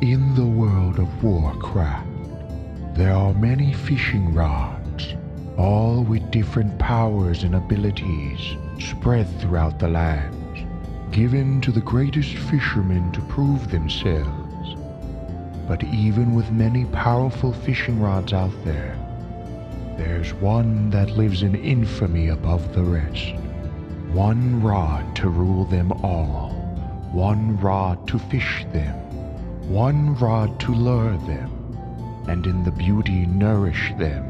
In the world of Warcraft, there are many fishing rods, all with different powers and abilities spread throughout the lands, given to the greatest fishermen to prove themselves. But even with many powerful fishing rods out there, there's one that lives in infamy above the rest. One rod to rule them all, one rod to fish them, one rod to lure them, and in the beauty nourish them.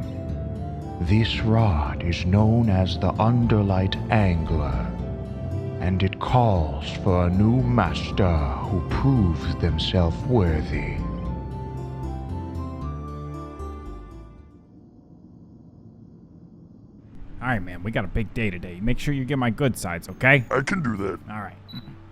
This rod is known as the Underlight Angler, and it calls for a new master who proves themselves worthy. Alright, man, we got a big day today. Make sure you get my good sides, okay? I can do that. Alright.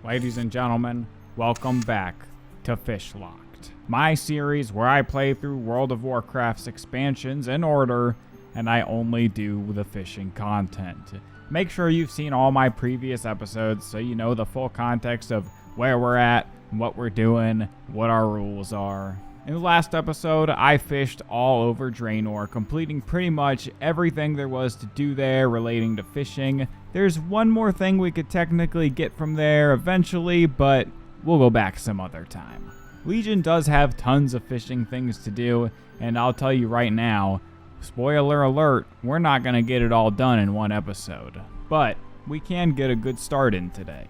Ladies and gentlemen, welcome back to FishLocked, my series where I play through World of Warcraft's expansions in order, and I only do the fishing content. Make sure you've seen all my previous episodes so you know the full context of where we're at, what we're doing, what our rules are. In the last episode, I fished all over Draenor, completing pretty much everything there was to do there relating to fishing. There's one more thing we could technically get from there eventually, but we'll go back some other time. Legion does have tons of fishing things to do, and I'll tell you right now, spoiler alert, we're not going to get it all done in one episode. But we can get a good start in today.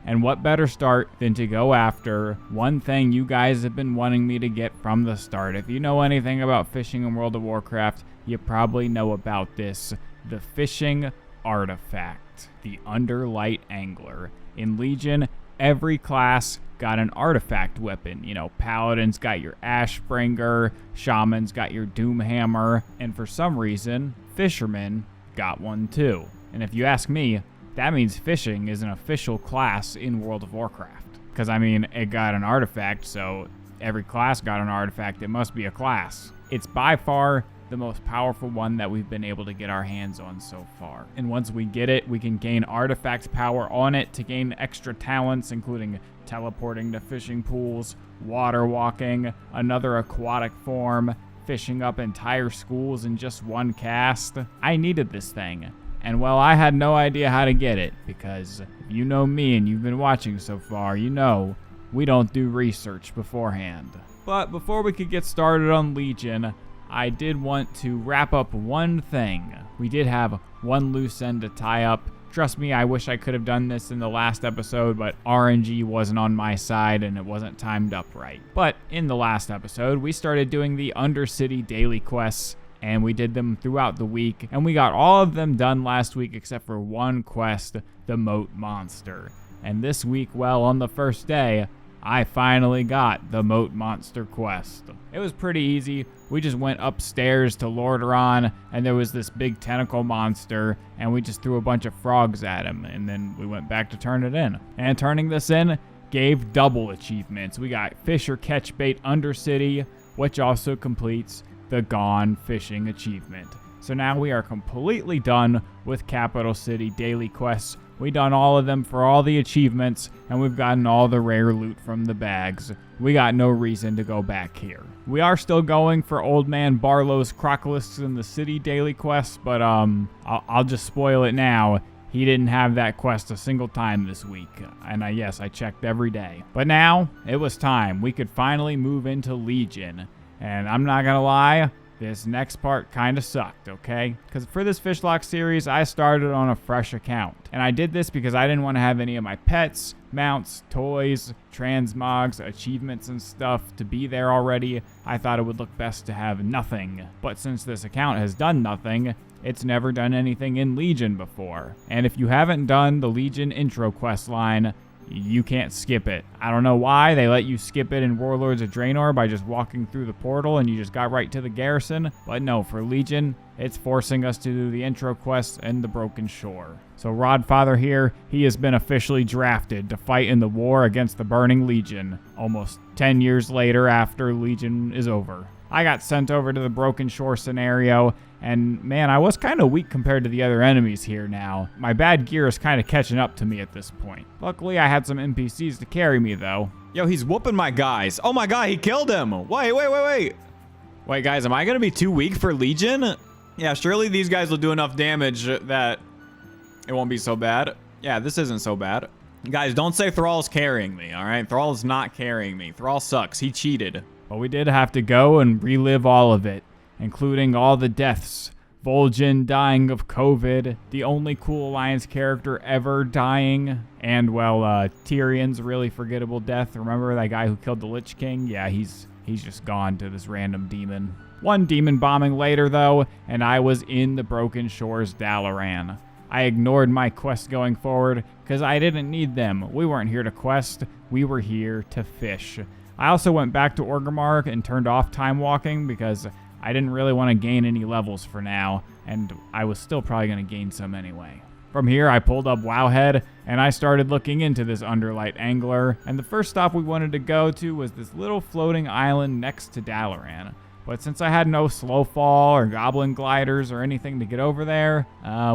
And what better start than to go after one thing you guys have been wanting me to get from the start. If you know anything about fishing in World of Warcraft, you probably know about this. The fishing artifact, the Underlight Angler. In Legion, every class got an artifact weapon. You know, Paladin's got your Ashbringer, Shaman's got your Doomhammer, and for some reason, Fishermen got one too. And if you ask me, that means fishing is an official class in World of Warcraft. Because, I mean, it got an artifact, so every class got an artifact. It must be a class. It's by far the most powerful one that we've been able to get our hands on so far. And once we get it, we can gain artifact power on it to gain extra talents, including teleporting to fishing pools, water walking, another aquatic form, fishing up entire schools in just one cast. I needed this thing. And well, I had no idea how to get it, because if you know me and you've been watching so far, you know we don't do research beforehand. But before we could get started on Legion, I did want to wrap up one thing. We did have one loose end to tie up. Trust me, I wish I could have done this in the last episode, but RNG wasn't on my side and it wasn't timed up right. But in the last episode, we started doing the Undercity daily quests, and we did them throughout the week, and we got all of them done last week except for one quest, the Moat Monster. And this week, well, on the first day, I finally got the Moat Monster quest. It was pretty easy. We just went upstairs to Lordaeron, and there was this big tentacle monster, and we just threw a bunch of frogs at him, and then we went back to turn it in. And turning this in gave double achievements. We got Fish or Catch Bait Undercity, which also completes the Gone Fishing achievement. So now we are completely done with Capital City daily quests. We've done all of them for all the achievements, and we've gotten all the rare loot from the bags. We got no reason to go back here. We are still going for Old Man Barlow's Crocolisks in the City daily quests, but I'll just spoil it now. He didn't have that quest a single time this week, and yes, I checked every day. But now, it was time. We could finally move into Legion. And I'm not gonna lie, this next part kinda sucked, okay? Because for this FishLocked series, I started on a fresh account. And I did this because I didn't want to have any of my pets, mounts, toys, transmogs, achievements and stuff to be there already. I thought it would look best to have nothing. But since this account has done nothing, it's never done anything in Legion before. And if you haven't done the Legion intro quest line, you can't skip it. I don't know why they let you skip it in Warlords of Draenor by just walking through the portal and you just got right to the garrison. But no, for Legion, it's forcing us to do the intro quests and the Broken Shore. So Rodfather here, he has been officially drafted to fight in the war against the Burning Legion, almost 10 years later after Legion is over. I got sent over to the Broken Shore scenario, and man, I was kind of weak compared to the other enemies here now. My bad gear is kind of catching up to me at this point. Luckily, I had some NPCs to carry me though. Yo, he's whooping my guys. Oh my god, he killed him. Wait. Wait, guys, am I gonna be too weak for Legion? Yeah, surely these guys will do enough damage that it won't be so bad. Yeah, this isn't so bad. Guys, don't say Thrall's carrying me, all right? Thrall's not carrying me. Thrall sucks. He cheated. But we did have to go and relive all of it, including all the deaths. Vol'jin dying of COVID, the only cool Alliance character ever dying, and, well, Tyrion's really forgettable death. Remember that guy who killed the Lich King? Yeah, he's just gone to this random demon. One demon bombing later, though, and I was in the Broken Shores Dalaran. I ignored my quest going forward because I didn't need them. We weren't here to quest, we were here to fish. I also went back to Orgrimmar and turned off time walking because I didn't really want to gain any levels for now, and I was still probably going to gain some anyway. From here, I pulled up Wowhead, and I started looking into this Underlight Angler, and the first stop we wanted to go to was this little floating island next to Dalaran. But since I had no Slowfall or Goblin Gliders or anything to get over there,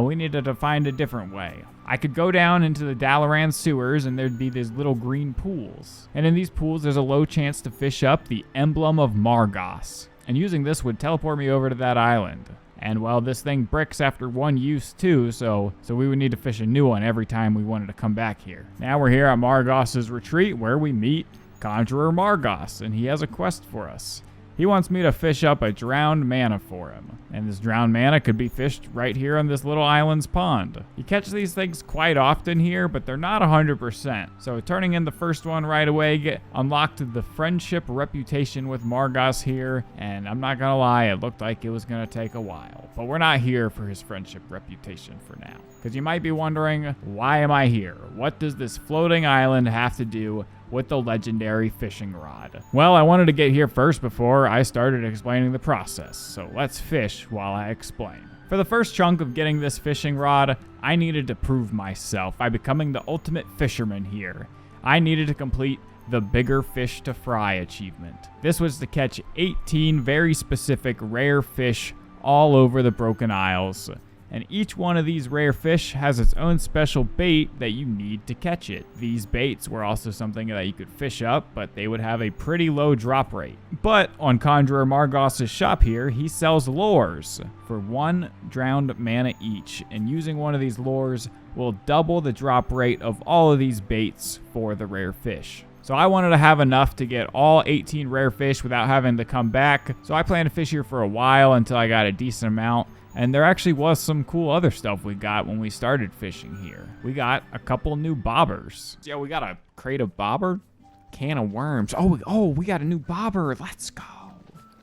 we needed to find a different way. I could go down into the Dalaran sewers and there'd be these little green pools. And in these pools, there's a low chance to fish up the Emblem of Margos. And using this would teleport me over to that island. And well, this thing bricks after one use too, so we would need to fish a new one every time we wanted to come back here. Now we're here at Margos' retreat where we meet Conjurer Margos, and he has a quest for us. He wants me to fish up a drowned mana for him, and this drowned mana could be fished right here on this little island's pond. You catch these things quite often here, but they're not 100%, so turning in the first one right away unlocked the friendship reputation with Margos here, and I'm not gonna lie, it looked like it was gonna take a while, but we're not here for his friendship reputation for now. Because you might be wondering, why am I here? What does this floating island have to do with the legendary fishing rod? Well, I wanted to get here first before I started explaining the process, so let's fish while I explain. For the first chunk of getting this fishing rod, I needed to prove myself by becoming the ultimate fisherman here. I needed to complete the Bigger Fish to Fry achievement. This was to catch 18 very specific rare fish all over the Broken Isles. And each one of these rare fish has its own special bait that you need to catch it. These baits were also something that you could fish up, but they would have a pretty low drop rate. But on Conjurer Margos' shop here, he sells lures for 1 drowned mana each, and using one of these lures will double the drop rate of all of these baits for the rare fish. So I wanted to have enough to get all 18 rare fish without having to come back, so I planned to fish here for a while until I got a decent amount. And there actually was some cool other stuff we got when we started fishing here. We got a couple new bobbers. Yeah, we got a crate of bobber, can of worms. Oh, we got a new bobber. Let's go.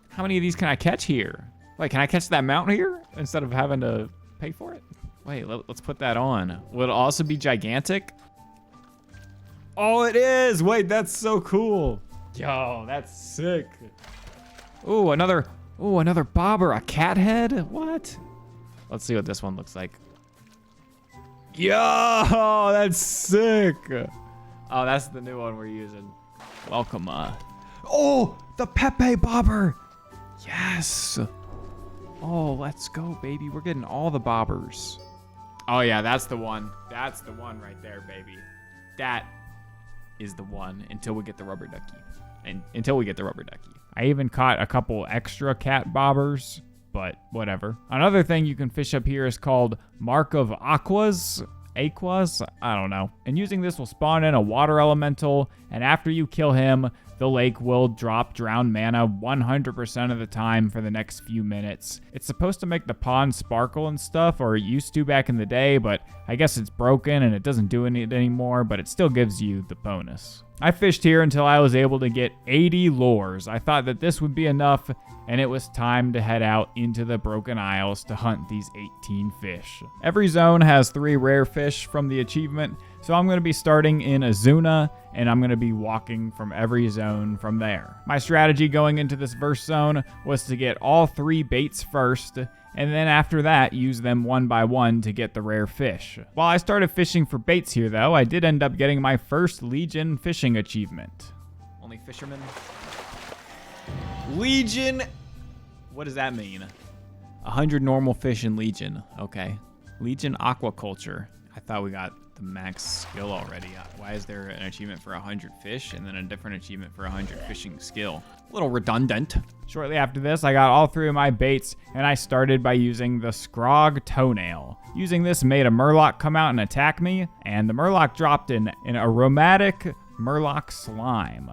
How many of these can I catch here? Wait, can I catch that mount here instead of having to pay for it? Wait, let's put that on. Will it also be gigantic? Oh, it is. Wait, that's so cool. Yo, that's sick. Ooh, another bobber, a cat head? What? Let's see what this one looks like. Yo, that's sick. Oh, that's the new one we're using. Welcome, Oh, the Pepe bobber. Yes. Oh, let's go, baby. We're getting all the bobbers. Oh, yeah, that's the one. That's the one right there, baby. That is the one until we get the rubber ducky. I even caught a couple extra cat bobbers, but whatever. Another thing you can fish up here is called Mark of Aquas. I don't know. And using this will spawn in a water elemental, and after you kill him, the lake will drop drowned mana 100% of the time for the next few minutes. It's supposed to make the pond sparkle and stuff, or it used to back in the day, but I guess it's broken and it doesn't do it anymore, but it still gives you the bonus. I fished here until I was able to get 80 lures. I thought that this would be enough, and it was time to head out into the Broken Isles to hunt these 18 fish. Every zone has 3 rare fish from the achievement, so I'm going to be starting in Azuna, and I'm going to be walking from every zone from there. My strategy going into this first zone was to get all 3 baits first, and then after that, use them one by one to get the rare fish. While I started fishing for baits here, though, I did end up getting my first Legion fishing achievement. Only fishermen? Legion What does that mean? 100 normal fish in Legion. Okay. Legion aquaculture. I thought we got the max skill already. Why is there an achievement for 100 fish and then a different achievement for 100 fishing skill? A little redundant. Shortly after this, I got all 3 of my baits, and I started by using the Scrog Toenail. Using this made a Murloc come out and attack me, and the Murloc dropped an aromatic Murloc slime,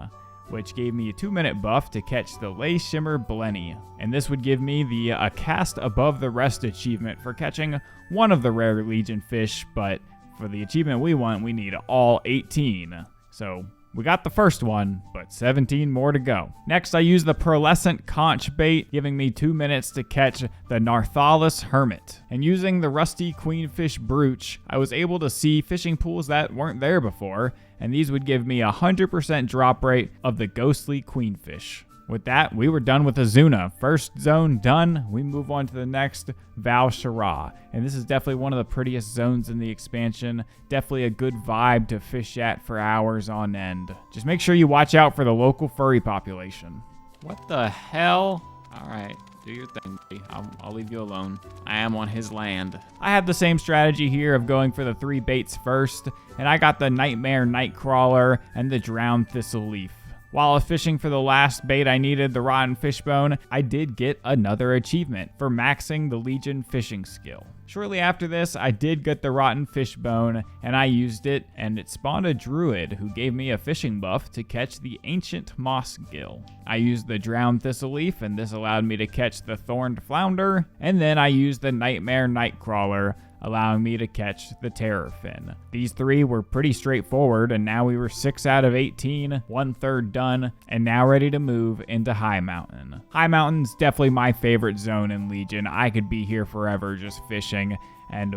which gave me a 2-minute buff to catch the Lay Shimmer Blenny. And this would give me the a cast above the rest achievement for catching one of the rare Legion fish, but for the achievement we want, we need all 18. So we got the first one, but 17 more to go. Next, I used the pearlescent conch bait, giving me 2 minutes to catch the Narthalis Hermit. And using the rusty queenfish brooch, I was able to see fishing pools that weren't there before, and these would give me a 100% drop rate of the ghostly queenfish. With that, we were done with Azuna. First zone done, we move on to the next, Val Shara. And this is definitely one of the prettiest zones in the expansion. Definitely a good vibe to fish at for hours on end. Just make sure you watch out for the local furry population. What the hell? All right, do your thing. I'll leave you alone. I am on his land. I have the same strategy here of going for the 3 baits first, and I got the Nightmare Nightcrawler and the Drowned Thistle Leaf. While I was fishing for the last bait I needed, the Rotten Fishbone, I did get another achievement for maxing the Legion fishing skill. Shortly after this, I did get the Rotten Fishbone, and I used it, and it spawned a Druid who gave me a fishing buff to catch the Ancient Moss Gill. I used the Drowned Thistle Leaf, and this allowed me to catch the Thorned Flounder, and then I used the Nightmare Nightcrawler, allowing me to catch the Terrorfin. These 3 were pretty straightforward, and now we were 6 out of 18, 1/3 done, and now ready to move into High Mountain. High Mountain's definitely my favorite zone in Legion. I could be here forever just fishing, and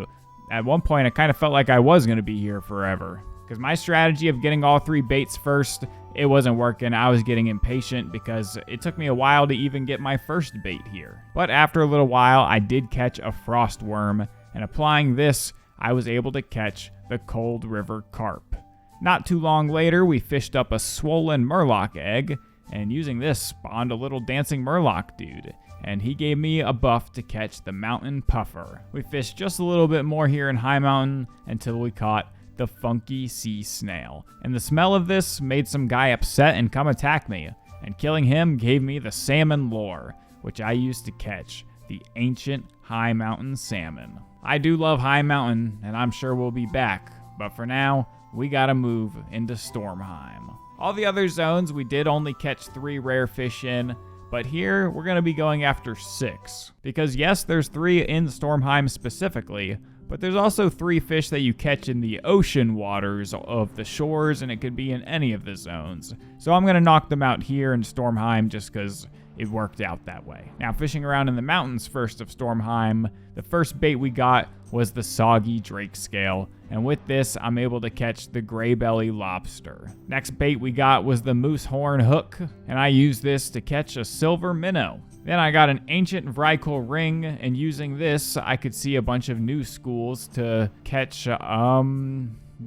at one point I kind of felt like I was going to be here forever. Because my strategy of getting all 3 baits first, it wasn't working. I was getting impatient because it took me a while to even get my first bait here. But after a little while, I did catch a frost worm, and applying this, I was able to catch the Cold River Carp. Not too long later, we fished up a swollen Murloc egg, and using this spawned a little dancing Murloc dude, and he gave me a buff to catch the Mountain Puffer. We fished just a little bit more here in High Mountain until we caught the Funky Sea Snail, and the smell of this made some guy upset and come attack me, and killing him gave me the Salmon Lure, which I used to catch the ancient High Mountain salmon. I do love High Mountain, and I'm sure we'll be back, but for now, we gotta move into Stormheim. All the other zones, we did only catch 3 rare fish in, but here, we're gonna be going after 6. Because yes, there's 3 in Stormheim specifically, but there's also 3 fish that you catch in the ocean waters of the shores, and it could be in any of the zones. So I'm gonna knock them out here in Stormheim just because it worked out that way. Now, fishing around in the mountains first of Stormheim, the first bait we got was the Soggy Drake Scale, and with this, I'm able to catch the Gray Belly Lobster. Next bait we got was the Moose Horn Hook, and I used this to catch a Silver Minnow. Then I got an Ancient Vrykul Ring, and using this, I could see a bunch of new schools to catch,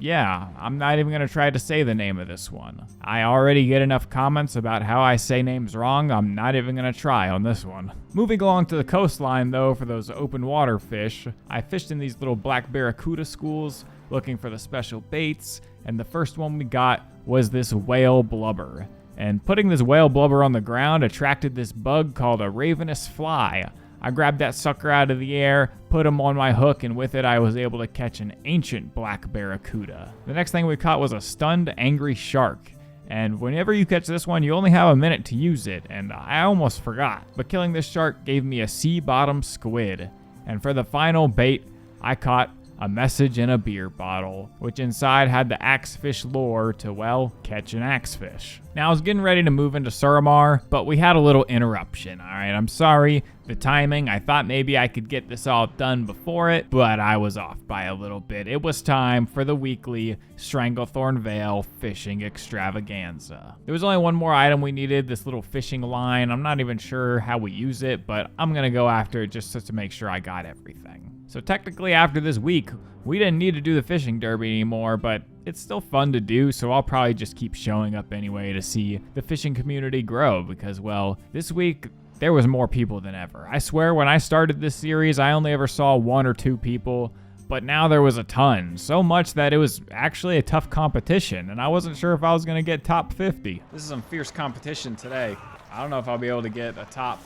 yeah, I'm not even going to try to say the name of this one. I already get enough comments about how I say names wrong, I'm not even going to try on this one. Moving along to the coastline, though, for those open water fish, I fished in these little black barracuda schools, looking for the special baits, and the first one we got was this whale blubber. And putting this whale blubber on the ground attracted this bug called a ravenous fly. I grabbed that sucker out of the air, put him on my hook, and with it I was able to catch an ancient black barracuda. The next thing we caught was a stunned angry shark. And whenever you catch this one, you only have a minute to use it, and I almost forgot. But killing this shark gave me a sea bottom squid. And for the final bait, I caught a message in a beer bottle, which inside had the axefish lure to, well, catch an axefish. Now, I was getting ready to move into Suramar, but we had a little interruption, alright? I'm sorry, the timing, I thought maybe I could get this all done before it, but I was off by a little bit. It was time for the weekly Stranglethorn Vale fishing extravaganza. There was only one more item we needed, this little fishing line. I'm not even sure how we use it, but I'm gonna go after it just to make sure I got everything. So technically after this week, we didn't need to do the fishing derby anymore, but it's still fun to do, so I'll probably just keep showing up anyway to see the fishing community grow because, well, this week, there was more people than ever. I swear when I started this series, I only ever saw 1 or 2 people, but now there was a ton. So much that it was actually a tough competition, and I wasn't sure if I was gonna get top 50. This is some fierce competition today. I don't know if I'll be able to get a top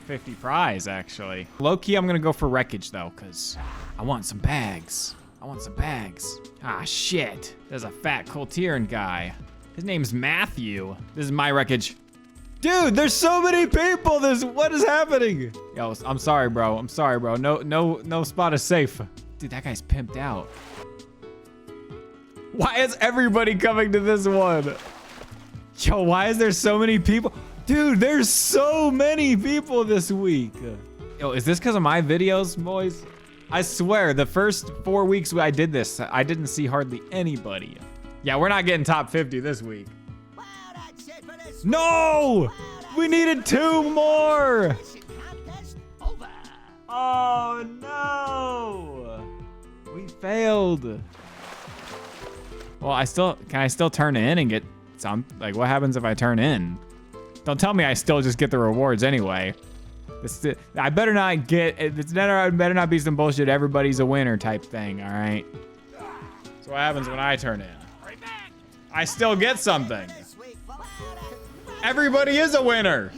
50 prize, actually. Low-key, I'm gonna go for wreckage, though, because I want some bags. Ah, shit. There's a fat Coltiran guy. His name's Matthew. This is my wreckage. Dude, there's so many people. What is happening? Yo, I'm sorry, bro. No spot is safe. Dude, that guy's pimped out. Why is everybody coming to this one? Yo, why is there so many people? Dude, there's so many people this week. Yo, is this because of my videos, boys? I swear, the first 4 weeks I did this, I didn't see hardly anybody. Yeah, we're not getting top 50 this week. No! We needed 2 more! Oh, no! We failed. Well, can I still turn in and get some? Like, what happens if I turn in? Don't tell me I still just get the rewards anyway. I better not get, it better not be some bullshit everybody's a winner type thing, all right? So what happens when I turn in? I still get something. Everybody is a winner.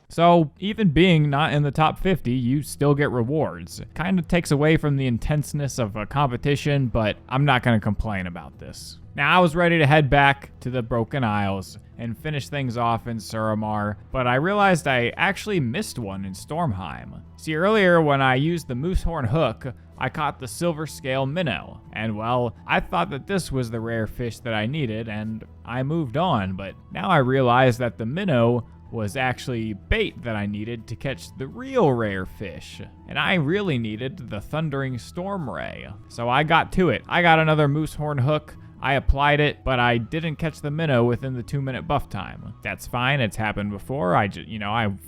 So even being not in the top 50, you still get rewards. Kind of takes away from the intenseness of a competition, but I'm not going to complain about this. Now, I was ready to head back to the Broken Isles and finish things off in Suramar, but I realized I actually missed one in Stormheim. See, earlier when I used the Moosehorn hook, I caught the silver scale minnow, and well, I thought that this was the rare fish that I needed, and I moved on, but now I realize that the minnow was actually bait that I needed to catch the real rare fish, and I really needed the thundering storm ray. So I got to it. I got another Moosehorn hook, I applied it, but I didn't catch the minnow within the 2-minute buff time. That's fine, it's happened before. I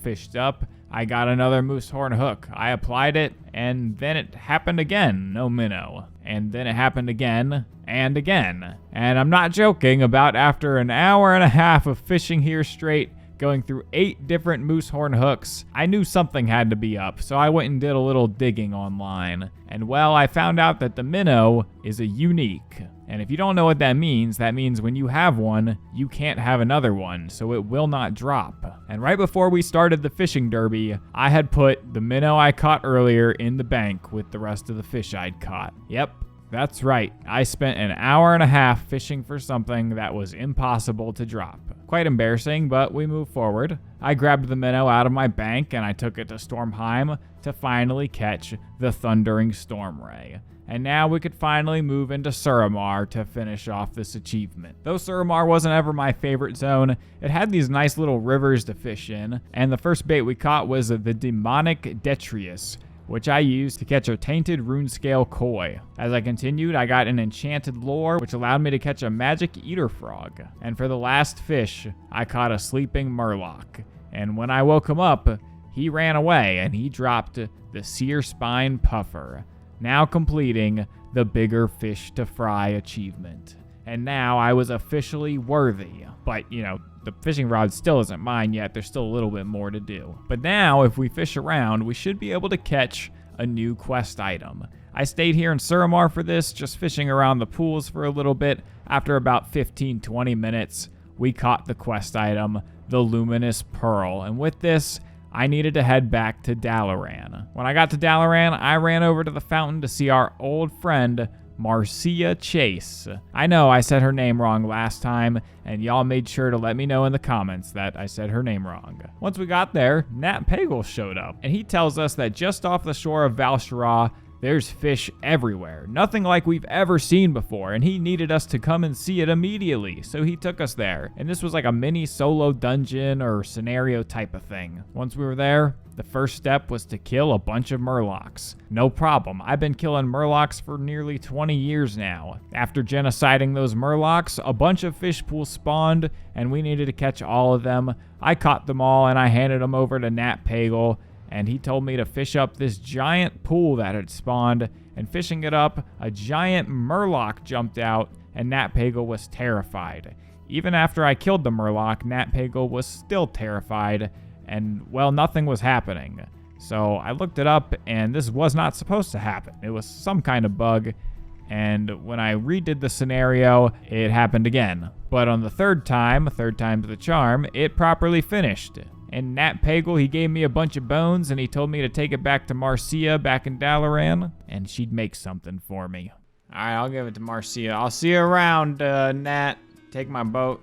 fished up, I got another Moosehorn hook. I applied it, and then it happened again, no minnow. And then it happened again, and again. And I'm not joking about after an hour and a half of fishing here straight, going through 8 different Moosehorn hooks, I knew something had to be up, so I went and did a little digging online. And well, I found out that the minnow is a unique. And if you don't know what that means when you have one, you can't have another one, so it will not drop. And right before we started the fishing derby, I had put the minnow I caught earlier in the bank with the rest of the fish I'd caught. Yep, that's right. I spent an hour and a half fishing for something that was impossible to drop. Quite embarrassing, but we move forward. I grabbed the minnow out of my bank and I took it to Stormheim to finally catch the thundering storm ray. And now we could finally move into Suramar to finish off this achievement. Though Suramar wasn't ever my favorite zone, it had these nice little rivers to fish in, and the first bait we caught was the demonic detrius, which I used to catch a tainted runescale koi. As I continued, I got an enchanted lure, which allowed me to catch a magic eater frog. And for the last fish, I caught a sleeping murloc. And when I woke him up, he ran away and he dropped the seer spine puffer, now completing the bigger fish to fry achievement. And now I was officially worthy. But, the fishing rod still isn't mine yet. There's still a little bit more to do. But now, if we fish around, we should be able to catch a new quest item. I stayed here in Suramar for this, just fishing around the pools for a little bit. After about 15-20 minutes, we caught the quest item, the Luminous Pearl. And with this, I needed to head back to Dalaran. When I got to Dalaran, I ran over to the fountain to see our old friend, Marcia Chase. I know I said her name wrong last time, and y'all made sure to let me know in the comments that I said her name wrong. Once we got there, Nat Pagel showed up, and he tells us that just off the shore of Val'Sharah, there's fish everywhere, nothing like we've ever seen before, and he needed us to come and see it immediately, so he took us there. And this was like a mini solo dungeon or scenario type of thing. Once we were there, the first step was to kill a bunch of murlocs. No problem, I've been killing murlocs for nearly 20 years now. After genociding those murlocs, a bunch of fish pools spawned, and we needed to catch all of them. I caught them all, and I handed them over to Nat Pagel, and he told me to fish up this giant pool that had spawned, and fishing it up, a giant murloc jumped out, and Nat Pagel was terrified. Even after I killed the Murloc, Nat Pagel was still terrified, and, well, nothing was happening. So I looked it up, and this was not supposed to happen. It was some kind of bug, and when I redid the scenario, it happened again. But on the third time's the charm, it properly finished. And Nat Pagel, he gave me a bunch of bones, and he told me to take it back to Marcia back in Dalaran, and she'd make something for me. All right, I'll give it to Marcia. I'll see you around, Nat. Take my boat.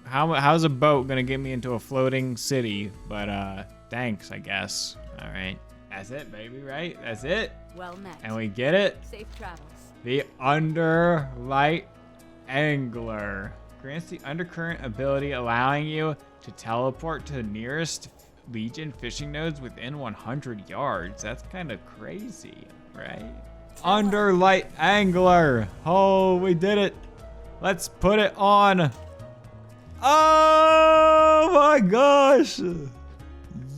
How's a boat gonna get me into a floating city? But, thanks, I guess. All right. That's it, baby, right? That's it? Well met. And we get it? Safe travels. The Underlight Angler. Grants the undercurrent ability allowing you to teleport to the nearest Legion fishing nodes within 100 yards. That's kind of crazy, right? Underlight Angler. Oh, we did it. Let's put it on. Oh my gosh.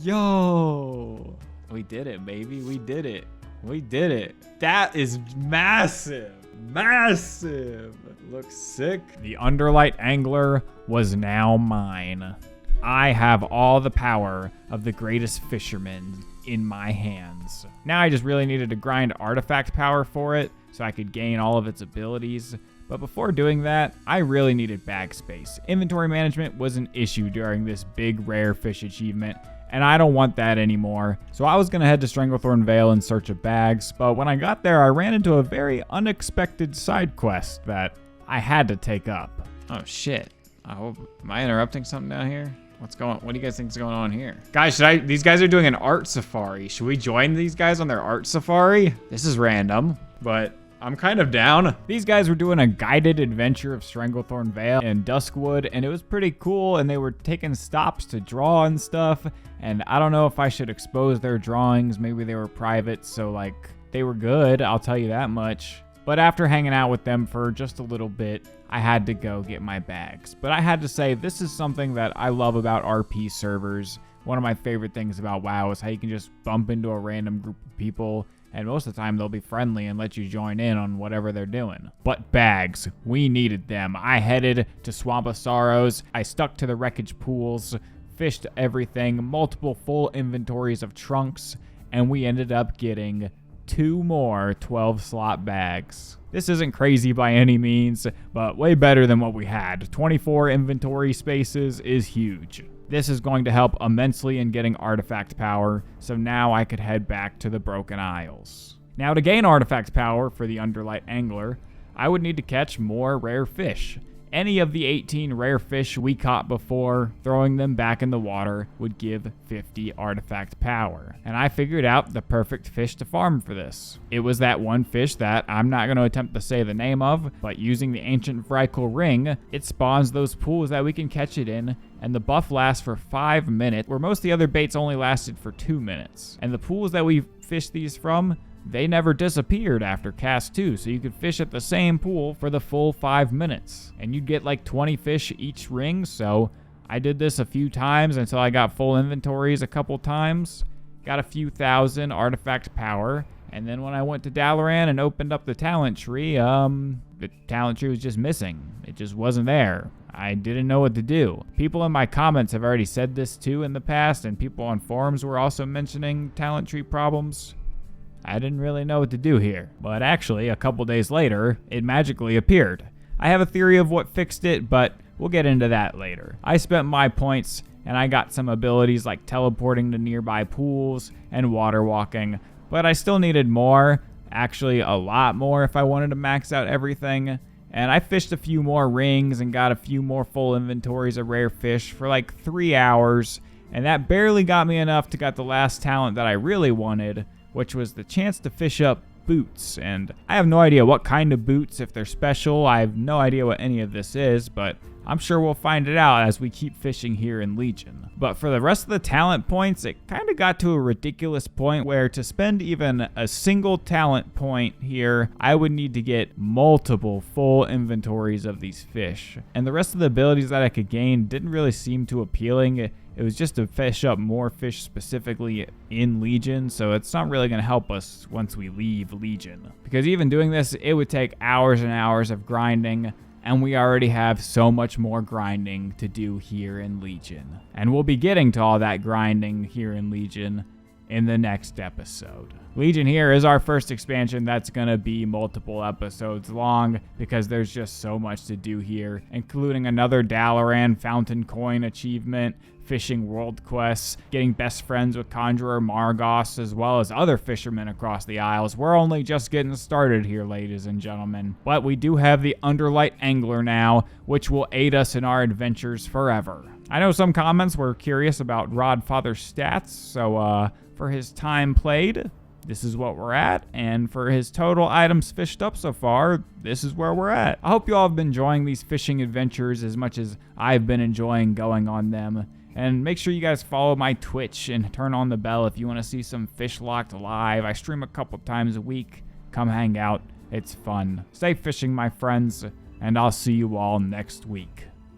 Yo. We did it, baby. We did it. We did it. That is massive. Massive. Looks sick. The Underlight Angler was now mine. I have all the power of the greatest fisherman in my hands. Now I just really needed to grind artifact power for it so I could gain all of its abilities. But before doing that, I really needed bag space. Inventory management was an issue during this big rare fish achievement, and I don't want that anymore. So I was gonna head to Stranglethorn Vale in search of bags, but when I got there, I ran into a very unexpected side quest that I had to take up. Oh shit. Am I interrupting something down here? What do you guys think is going on here? Guys, these guys are doing an art safari. Should we join these guys on their art safari? This is random, but I'm kind of down. These guys were doing a guided adventure of Stranglethorn Vale and Duskwood, and it was pretty cool, and they were taking stops to draw and stuff, and I don't know if I should expose their drawings. Maybe they were private, so like, they were good, I'll tell you that much. But after hanging out with them for just a little bit, I had to go get my bags. But I had to say, this is something that I love about RP servers. One of my favorite things about WoW is how you can just bump into a random group of people, and most of the time they'll be friendly and let you join in on whatever they're doing. But bags, we needed them. I headed to Swamp of Sorrows, I stuck to the wreckage pools, fished everything, multiple full inventories of trunks, and we ended up getting 2 more 12-slot bags. This isn't crazy by any means, but way better than what we had. 24 inventory spaces is huge. This is going to help immensely in getting artifact power, so now I could head back to the Broken Isles. Now to gain artifact power for the Underlight Angler, I would need to catch more rare fish. Any of the 18 rare fish we caught before, throwing them back in the water would give 50 artifact power. And I figured out the perfect fish to farm for this. It was that one fish that I'm not going to attempt to say the name of, but using the Ancient Vrykul Ring, it spawns those pools that we can catch it in, and the buff lasts for 5 minutes, where most of the other baits only lasted for 2 minutes. And the pools that we fished these from, they never disappeared after cast 2, so you could fish at the same pool for the full 5 minutes. And you'd get like 20 fish each ring, so I did this a few times until I got full inventories a couple times. Got a few thousand artifact power, and then when I went to Dalaran and opened up the talent tree, the talent tree was just missing. It just wasn't there. I didn't know what to do. People in my comments have already said this too in the past, and people on forums were also mentioning talent tree problems. I didn't really know what to do here, but actually, a couple days later, it magically appeared. I have a theory of what fixed it, but we'll get into that later. I spent my points, and I got some abilities like teleporting to nearby pools and water walking, but I still needed more, actually a lot more if I wanted to max out everything, and I fished a few more rings and got a few more full inventories of rare fish for like 3 hours, and that barely got me enough to get the last talent that I really wanted, which was the chance to fish up boots. And I have no idea what kind of boots, if they're special. I have no idea what any of this is, but I'm sure we'll find it out as we keep fishing here in Legion. But for the rest of the talent points, it kind of got to a ridiculous point where to spend even a single talent point here, I would need to get multiple full inventories of these fish. And the rest of the abilities that I could gain didn't really seem too appealing. It was just to fish up more fish specifically in Legion, so it's not really going to help us once we leave Legion. Because even doing this, it would take hours and hours of grinding, and and we already have so much more grinding to do here in Legion. And we'll be getting to all that grinding here in Legion in the next episode. Legion here is our first expansion that's gonna be multiple episodes long because there's just so much to do here, including another Dalaran Fountain Coin achievement, fishing world quests, getting best friends with Conjurer Margos, as well as other fishermen across the Isles. We're only just getting started here, ladies and gentlemen. But we do have the Underlight Angler now, which will aid us in our adventures forever. I know some comments were curious about Rodfather's stats, so for his time played, this is what we're at, and for his total items fished up so far, this is where we're at. I hope you all have been enjoying these fishing adventures as much as I've been enjoying going on them. And make sure you guys follow my Twitch and turn on the bell if you want to see some FishLocked live. I stream a couple times a week. Come hang out. It's fun. Stay fishing, my friends, and I'll see you all next week.